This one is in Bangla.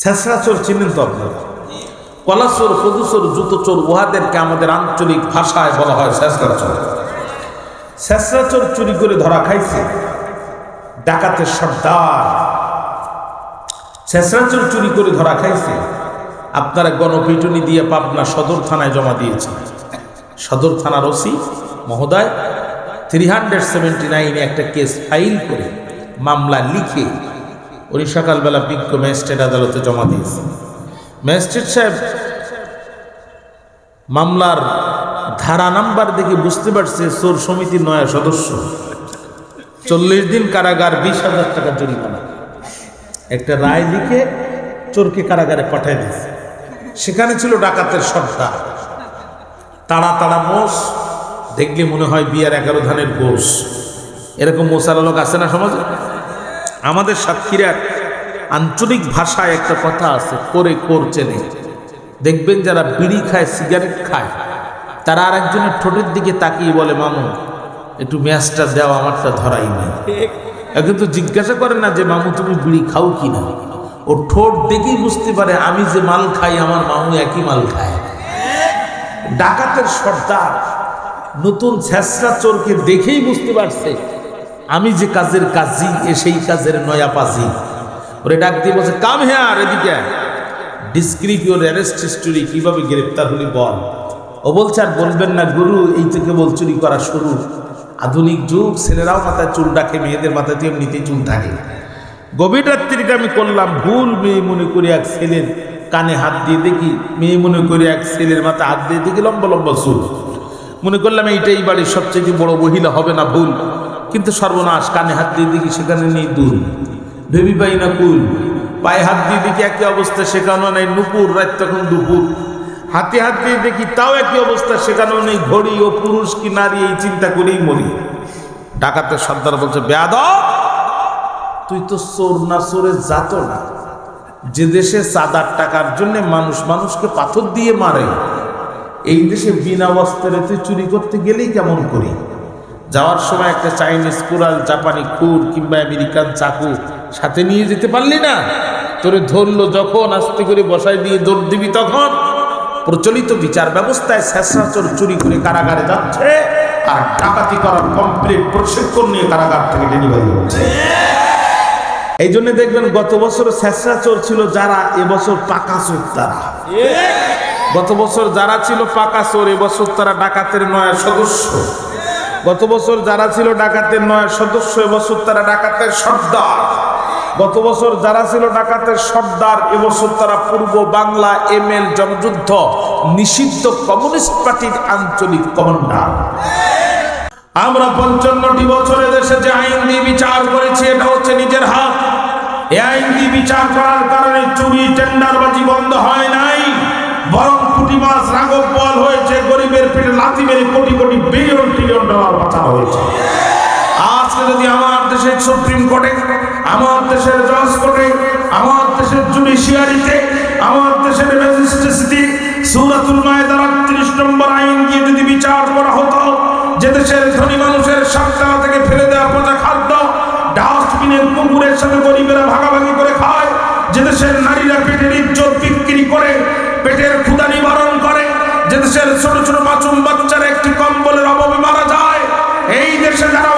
ছেঁচড়া চোর চিনেন তো আপনারা? কলা চোর, কদু চোর, জুতো চোর, উহাদেরকে আমাদের আঞ্চলিক ভাষায় বলা হয় ছেঁচড়া চোর। ছেঁচড়া চোর চুরি করে ধরা খাইছে ডাকাতের সর্দার। ছেঁচড়া চোর চুরি করে ধরা খাইছে, আপনারা গণপিটুনি দিয়ে পাবনা সদর থানায় জমা দিয়েছেন। সদর থানার ওসি মহোদয় 379 একটা কেস ফাইল করে মামলা লিখে উনি সকালবেলা বিজ্ঞ ম্যাজিস্ট্রেট আদালতে জমা দিয়েছে। ম্যাজিস্ট্রেট সাহেব মামলার ধারা নাম্বার দেখে বুঝতে পারছে চোর সমিতির নয়া সদস্য, 40 দিন কারাগার, 20,000 টাকা জরিমানা। একটা রায় লিখে চোরকে কারাগারে পাঠিয়ে দিয়েছে। সেখানে ছিল ডাকাতের সর্দার, তাড়া তাড়া মোষ, দেখলে মনে হয় বিয়ার 11 ধানের গোশ। এরকম মোসালা লোক আছে না সমাজে? আমাদের সাতক্ষীরার আঞ্চলিক ভাষায় একটা কথা আছে, করে করছে নেই। দেখবেন যারা বিড়ি খায়, সিগারেট খায়, তারা আর একজনের ঠোঁটের দিকে তাকিয়ে বলে, মামু একটু ম্যাচটা দেওয়া, আমারটা ধরাই নেই। কিন্তু জিজ্ঞাসা করে না যে মামু তুমি বিড়ি খাও কি না। ও ঠোঁট দেখেই বুঝতে পারে আমি যে মাল খাই আমার মামু একই মাল খায়। ডাকাতের সর্দার নতুন ছেঁচড়া চোরকে দেখেই বুঝতে পারছে আমি যে কাজের কাজী, সেই কাজের নয়া পাজি। ওরে ডাক দিয়ে বলছে, কাম হেয়ার, এদিকে ডিসক্রিপ ইউর অ্যারেস্ট হিস্টোরি, কিভাবে গ্রেপ্তার হলি বল। ও বলছে, আর বলবেন না গুরু, এই থেকে বল চুরি করা শুরু। আধুনিক যুগ, ছেলেরাও মাথায় চুল রাখে, মেয়েদের মাথায় তো এমনিতেই চুল থাকে। গভীর রাত্রিটা আমি করলাম ভুল, মেয়ে মনে করি এক ছেলের কানে হাত দিয়ে দেখি, মেয়ে মনে করি এক ছেলের মাথায় হাত দিয়ে দেখি লম্বা লম্বা চুল। মনে করলাম এইটাই বাড়ির সবচেয়ে বড় মহিলা, হবে না ভুল। কিন্তু সর্বনাশ, কানে হাত দিয়ে দেখি সেখানে নেই দুল, ভেবি পাই না কুল। পায়ে হাত দিয়ে দেখি একই অবস্থা, সেখানেও নেই নুপুর, রাত তখন দুপুর। হাতে হাত দিয়ে দেখি তাও একই অবস্থা, সেখানেও নেই ঘড়ি। ও পুরুষ কি নারী, এই চিন্তা করেই মরি। ডাকাতের সর্দার বলছে, বেয়াদব, তুই তো চোর না, চোরের জাত না। যে দেশে চাঁদার টাকার জন্য মানুষ মানুষকে পাথর দিয়ে মারে, এই দেশে বিনা বস্ত্রে তুই চুরি করতে গেলেই কেমন করি। যাওয়ার সময় একটা চাইনিজ কুড়াল, জাপানি খুর কিংবা আমেরিকান চাকু সাথে নিয়ে যেতে পারলি না? তোরে ধরলো যখন, আস্তে করে বসাই দিয়ে দৌড় দিবি তখন। প্রচলিত বিচার ব্যবস্থায় ছেঁচড়া চোর চুরি করে কারাগারে যাচ্ছে, আর ডাকাতি করার কমপ্লিট প্রশিক্ষণ নিয়ে কারাগার থেকে ডেলিভারি হচ্ছে। এই জন্য দেখবেন গত বছর ছেঁচড়া চোর ছিল যারা, এবছর পাকা চোর তারা। গত বছর যারা ছিল পাকা চোর, এবছর তারা ডাকাতের নয়া সদস্য। গত বছর যারা ছিল ডাকাতের নয়া সদস্য, এবছর তারা ডাকাতের সর্দার। গত বছর যারা ছিল ডাকাতের সর্দার, এবছর তারা পূর্ব বাংলা ML জনযুদ্ধ নিষিদ্ধ কমিউনিস্ট পার্টির আঞ্চলিক কমান্ডার। আমরা 55টি বছরে দেশে যে আইন দিয়ে বিচার করেছি, এটা হচ্ছে নিজের হাত। এই আইন দিয়ে বিচার করার কারণে চুরি, টেন্ডারবাজি বন্ধ হয় নাই, বরং পুঁটি মাছ রাঘব বল হয়েছে। গরিবের পেটে লাথি মেরে crore crore billion trillion dollar বাঁচানো হয়েছে। আজকে যদি আমার দেশের সুপ্রিম কোর্টে, আমার দেশের জজ কোর্টে, আমার দেশের জুডিশিয়ারিতে, আমার দেশের ম্যাজিস্ট্রেসিতে সূরাতুল মায়েদার 38 নম্বর আইন দিয়ে যদি বিচার করা হতো, যে দেশের ধনী মানুষের সাতটা থেকে ফেলে দেওয়া পচা খাদ্য ডাস্টবিনের কুকুরের সাথে গরিবেরা ভাগাভাগি করে খায়, যে দেশের নারীরা পেটের ইজ্জত বিক্রি করে পেটের ক্ষুধা নিবারণ করে, যে দেশের ছোট ছোট মাসুম বাচ্চারা একটি কম্বলের অভাবে মারা যায়, এই দেশে যারা